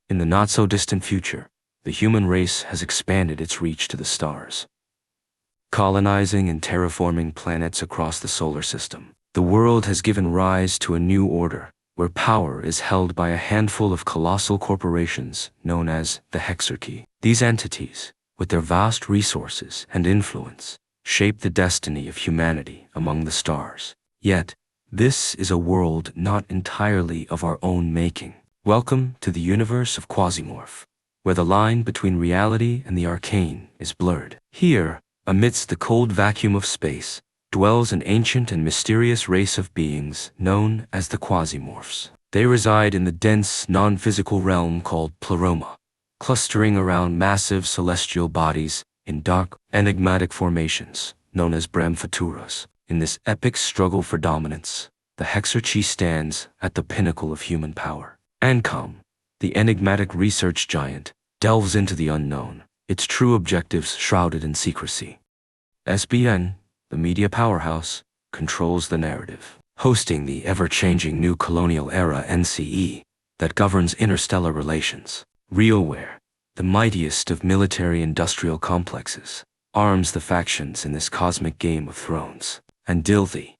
In the not-so-distant future, the human race has expanded its reach to the stars, colonizing and terraforming planets across the solar system. The world has given rise to a new order, where power is held by a handful of colossal corporations known as the Hexarchy. These entities, with their vast resources and influence, shape the destiny of humanity among the stars. Yet, this is a world not entirely of our own making. Welcome to the universe of Quasimorph, where the line between reality and the arcane is blurred. Here, amidst the cold vacuum of space, dwells an ancient and mysterious race of beings known as the Quasimorphs. They reside in the dense, non-physical realm called Pleroma, clustering around massive celestial bodies in dark, enigmatic formations known as Brahmphaturas. In this epic struggle for dominance, the Hexarchy stands at the pinnacle of human power. Ancom, the enigmatic research giant, delves into the unknown, its true objectives shrouded in secrecy. SBN, the media powerhouse, controls the narrative, hosting the ever-changing new colonial era NCE that governs interstellar relations. RealWare, the mightiest of military-industrial complexes, arms the factions in this cosmic game of thrones. And Dilthy,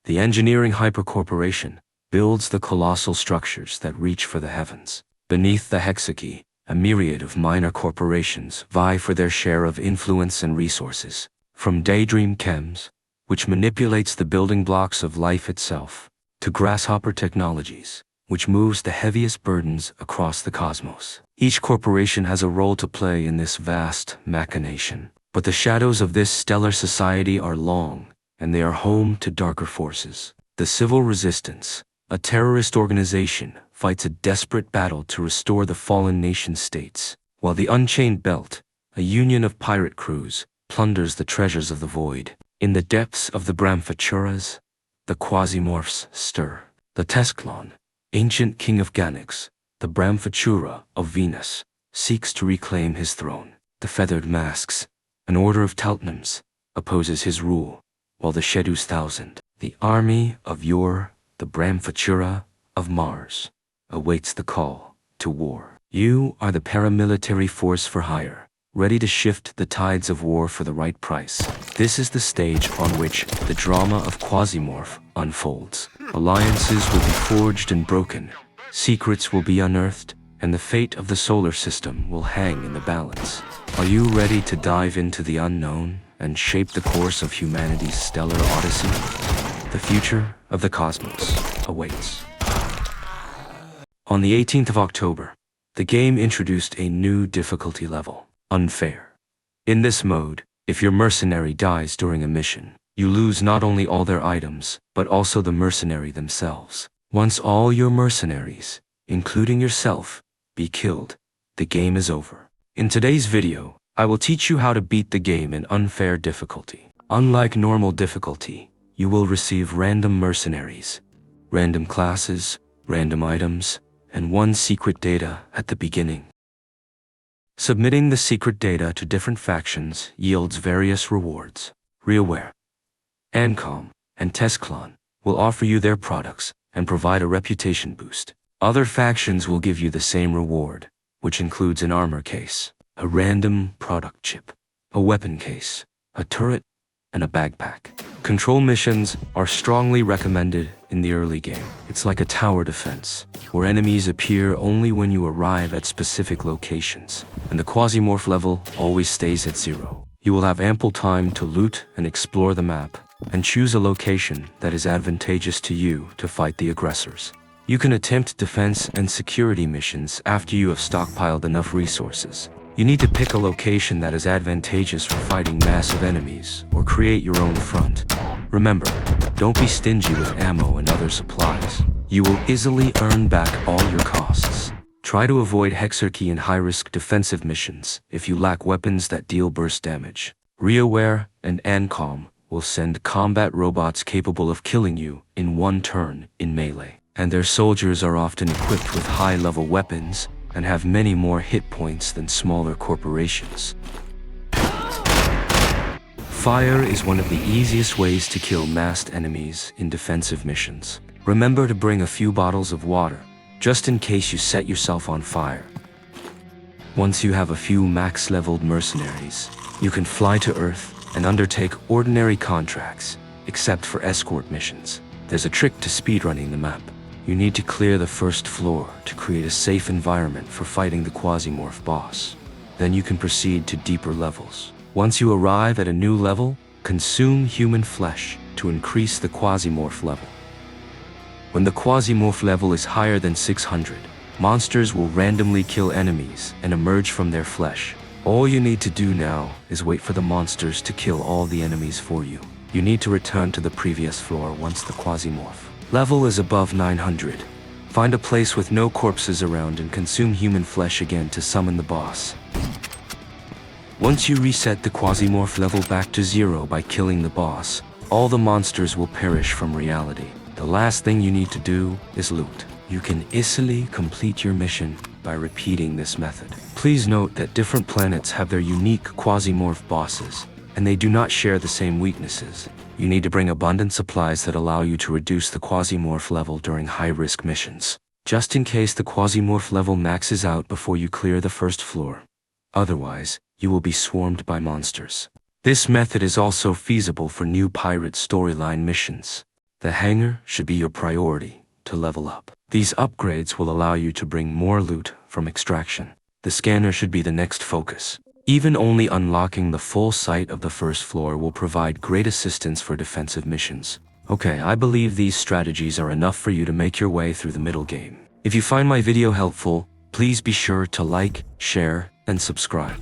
the engineering hypercorporation, builds the colossal structures that reach for the heavens. Beneath the Hexarchy, a myriad of minor corporations vie for their share of influence and resources, from Daydream Chems, which manipulates the building blocks of life itself, to Grasshopper Technologies, which moves the heaviest burdens across the cosmos. Each corporation has a role to play in this vast machination, but the shadows of this stellar society are long, and they are home to darker forces. The Civil Resistance, a terrorist organization, fights a desperate battle to restore the fallen nation-states, while the Unchained Belt, a union of pirate crews, plunders the treasures of the void. In the depths of the Brahmphaturas, the Quasimorphs stir. The Tesklon, ancient king of Ganax, the Brahmphatura of Venus, seeks to reclaim his throne. The Feathered Masks, an order of Teltnams, opposes his rule, while the Shedus Thousand, the army of the Brahmphatura of Mars, awaits the call to war. You are the paramilitary force for hire, ready to shift the tides of war for the right price. This is the stage on which the drama of Quasimorph unfolds. Alliances will be forged and broken, secrets will be unearthed, and the fate of the solar system will hang in the balance. Are you ready to dive into the unknown and shape the course of humanity's stellar odyssey? The future of the cosmos awaits. On the 18th of October, the game introduced a new difficulty level, Unfair. In this mode, if your mercenary dies during a mission, you lose not only all their items, but also the mercenary themselves. Once all your mercenaries, including yourself, be killed, the game is over. In today's video, I will teach you how to beat the game in unfair difficulty. Unlike normal difficulty, you will receive random mercenaries, random classes, random items, and one secret data at the beginning. Submitting the secret data to different factions yields various rewards. RealWare, Ancom, and Tesklon will offer you their products and provide a reputation boost. Other factions will give you the same reward, which includes an armor case, a random product chip, a weapon case, a turret, and a backpack. Control missions are strongly recommended in the early game. It's like a tower defense, where enemies appear only when you arrive at specific locations, and the Quasimorph level always stays at 0. You will have ample time to loot and explore the map, and choose a location that is advantageous to you to fight the aggressors. You can attempt defense and security missions after you have stockpiled enough resources. You need to pick a location that is advantageous for fighting massive enemies, or create your own front. Remember, don't be stingy with ammo and other supplies. You will easily earn back all your costs. Try to avoid Hexarchy and high-risk defensive missions if you lack weapons that deal burst damage. RealWare and Ancom will send combat robots capable of killing you in one turn in melee, and their soldiers are often equipped with high-level weapons and have many more hit points than smaller corporations. Fire is one of the easiest ways to kill massed enemies in defensive missions. Remember to bring a few bottles of water, just in case you set yourself on fire, Once you have a few max-leveled mercenaries, you can fly to Earth and undertake ordinary contracts, except for escort missions. There's a trick to speedrunning the map. You need to clear the first floor to create a safe environment for fighting the Quasimorph boss. Then you can proceed to deeper levels. Once you arrive at a new level, consume human flesh to increase the Quasimorph level. When the Quasimorph level is higher than 600, monsters will randomly kill enemies and emerge from their flesh. All you need to do now is wait for the monsters to kill all the enemies for you. You need to return to the previous floor once the Quasimorph level is above 900. Find a place with no corpses around and consume human flesh again to summon the boss. Once you reset the Quasimorph level back to 0 by killing the boss, all the monsters will perish from reality. The last thing you need to do is loot. You can easily complete your mission by repeating this method. Please note that different planets have their unique Quasimorph bosses, and they do not share the same weaknesses. You need to bring abundant supplies that allow you to reduce the Quasimorph level during high-risk missions, just in case the Quasimorph level maxes out before you clear the first floor. Otherwise, you will be swarmed by monsters. This method is also feasible for new pirate storyline missions. The hangar should be your priority to level up. These upgrades will allow you to bring more loot from extraction. The scanner should be the next focus. Even only unlocking the full sight of the first floor will provide great assistance for defensive missions. Okay, I believe these strategies are enough for you to make your way through the middle game. If you find my video helpful, please be sure to like, share, and subscribe.